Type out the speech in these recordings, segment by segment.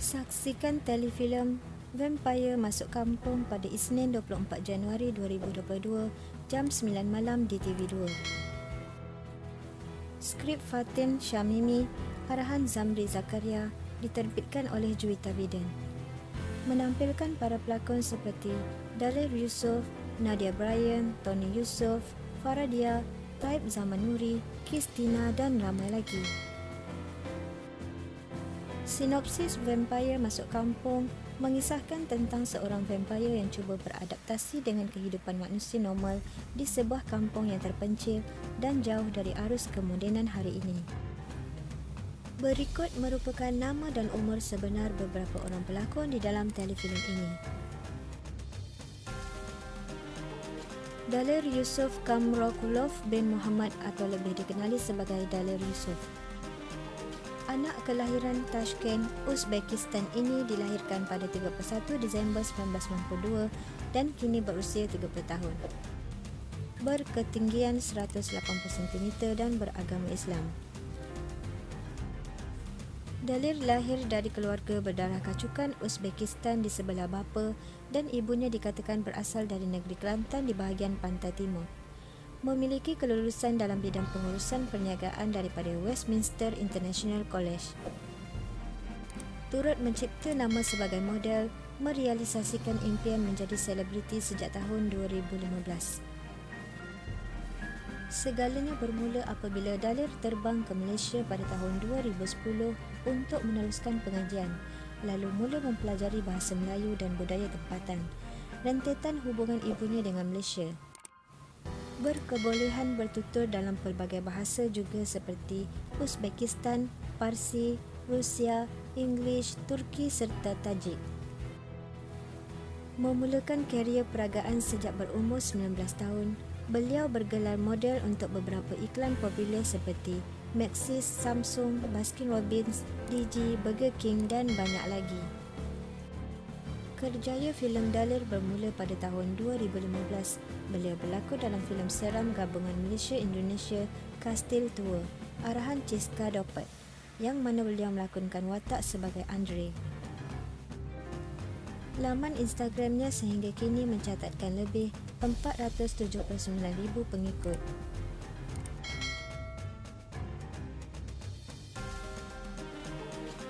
Saksikan telefilm Vampire Masuk Kampung pada Isnin 24 Januari 2022 jam 9 malam di TV2. Skrip Fatin Syamimi, arahan Zamri Zakaria, diterbitkan oleh Juwita Biden. Menampilkan para pelakon seperti Daler Yusof, Nadia Bryan, Tony Yusof, Faradia, Taib Zaman Nuri, Christina dan ramai lagi. Sinopsis Vampire Masuk Kampung mengisahkan tentang seorang vampire yang cuba beradaptasi dengan kehidupan manusia normal di sebuah kampung yang terpencil dan jauh dari arus kemodenan hari ini. Berikut merupakan nama dan umur sebenar beberapa orang pelakon di dalam telefilm ini. Daler Yusof Kamrokulov bin Muhammad atau lebih dikenali sebagai Daler Yusof. Anak kelahiran Tashkent, Uzbekistan ini dilahirkan pada 31 Disember 1992 dan kini berusia 30 tahun. Berketinggian 180 cm dan beragama Islam. Daler lahir dari keluarga berdarah kacukan Uzbekistan di sebelah bapa dan ibunya dikatakan berasal dari negeri Kelantan di bahagian pantai timur. Memiliki kelulusan dalam bidang pengurusan perniagaan daripada Westminster International College. Turut mencipta nama sebagai model, merealisasikan impian menjadi selebriti sejak tahun 2015. Segalanya bermula apabila Daler terbang ke Malaysia pada tahun 2010 untuk meneruskan pengajian, lalu mula mempelajari bahasa Melayu dan budaya tempatan, rentetan hubungan ibunya dengan Malaysia. Berkebolehan bertutur dalam pelbagai bahasa juga seperti Uzbekistan, Parsi, Rusia, English, Turki serta Tajik. Memulakan karier peragaan sejak berumur 19 tahun, beliau bergelar model untuk beberapa iklan popular seperti Maxis, Samsung, Baskin-Robbins, DG, Burger King dan banyak lagi. Kerjaya filem Daler bermula pada tahun 2015. Beliau berlakon dalam filem seram gabungan Malaysia-Indonesia Kastil Tua, arahan Chiska Dopat, yang mana beliau melakonkan watak sebagai Andre. Laman Instagramnya sehingga kini mencatatkan lebih 479,000 pengikut.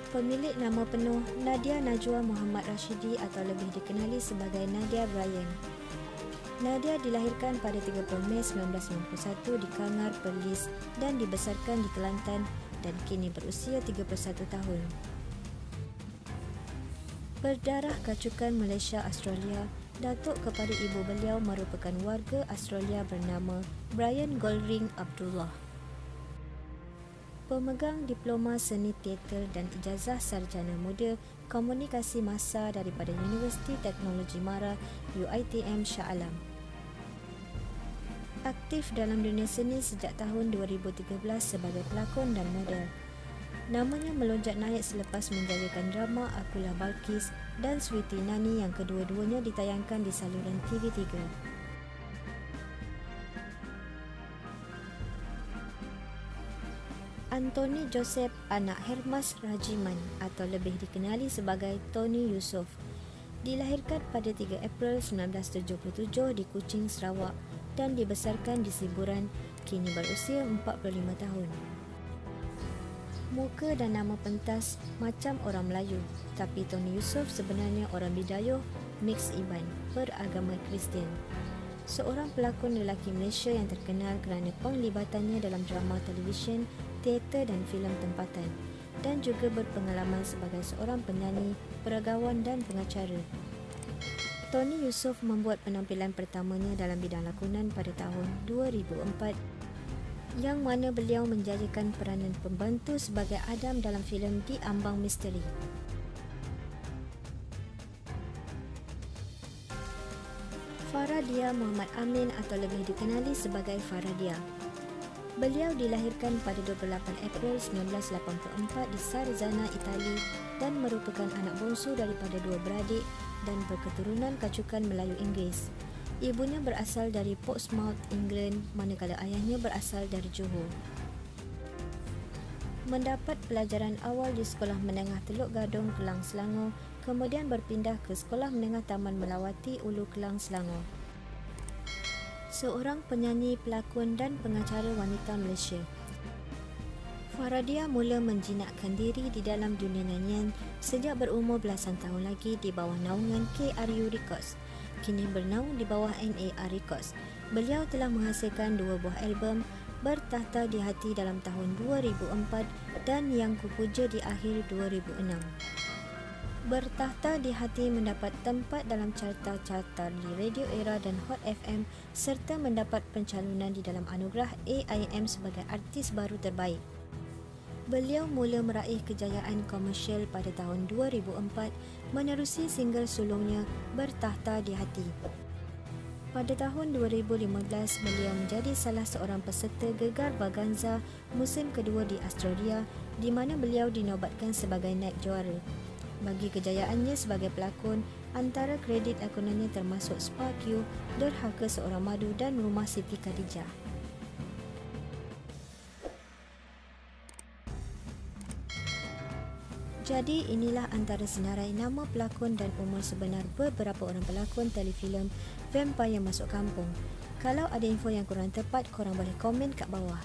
Pemilik nama penuh Nadia Najwa Muhammad Rashidi atau lebih dikenali sebagai Nadia Bryan. Nadia dilahirkan pada 30 Mei 1991 di Kangar, Perlis dan dibesarkan di Kelantan dan kini berusia 31 tahun. Berdarah kacukan Malaysia Australia, datuk kepada ibu beliau merupakan warga Australia bernama Brian Goldring Abdullah. Pemegang diploma seni teater dan ijazah sarjana muda komunikasi massa daripada Universiti Teknologi Mara UiTM Shah Alam. Aktif dalam dunia seni sejak tahun 2013 sebagai pelakon dan model. Namanya melonjak naik selepas menjayakan drama Akulah Balkis dan Sweety Nani yang kedua-duanya ditayangkan di saluran TV3. Anthony Joseph anak Hermas Rajiman atau lebih dikenali sebagai Tony Yusof dilahirkan pada 3 April 1977 di Kuching, Sarawak dan dibesarkan di Siburan, kini berusia 45 tahun. Muka dan nama pentas macam orang Melayu, tapi Tony Yusof sebenarnya orang Bidayuh, mix Iban, beragama Kristian. Seorang pelakon lelaki Malaysia yang terkenal kerana penglibatannya dalam drama televisyen, teater dan filem tempatan dan juga berpengalaman sebagai seorang penyanyi, peragawan dan pengacara. Tony Yusof membuat penampilan pertamanya dalam bidang lakonan pada tahun 2004 yang mana beliau menjajakan peranan pembantu sebagai Adam dalam filem Di Ambang Misteri. Faradia Muhammad Amin atau lebih dikenali sebagai Faradia. Beliau dilahirkan pada 28 April 1984 di Sarzana, Itali dan merupakan anak bongsu daripada dua beradik dan berketurunan kacukan Melayu Inggeris. Ibunya berasal dari Portsmouth, England, manakala ayahnya berasal dari Johor. Mendapat pelajaran awal di Sekolah Menengah Teluk Gadong, Kelang, Selangor, kemudian berpindah ke Sekolah Menengah Taman Melawati, Ulu Kelang, Selangor. Seorang penyanyi, pelakon dan pengacara wanita Malaysia. Faradia mula menjinakkan diri di dalam dunia nyanyian sejak berumur belasan tahun lagi di bawah naungan KRU Records, kini bernaung di bawah NAR Records. Beliau telah menghasilkan 2 buah album, Bertahta di Hati dalam tahun 2004 dan Yang Kupuja di akhir 2006. Bertahta di Hati mendapat tempat dalam carta-carta di Radio Era dan Hot FM serta mendapat pencalonan di dalam anugerah AIM sebagai artis baru terbaik. Beliau mula meraih kejayaan komersial pada tahun 2004 menerusi single sulungnya Bertahta di Hati. Pada tahun 2015, beliau menjadi salah seorang peserta Gegar Vaganza musim kedua di Australia di mana beliau dinobatkan sebagai naib juara. Bagi kejayaannya sebagai pelakon, antara kredit lakonannya termasuk Spark You, Derhaka Seorang Madu dan Rumah Siti Khadijah. Jadi inilah antara senarai nama pelakon dan umur sebenar beberapa orang pelakon telefilm Vampire Masuk Kampung. Kalau ada info yang kurang tepat, korang boleh komen kat bawah.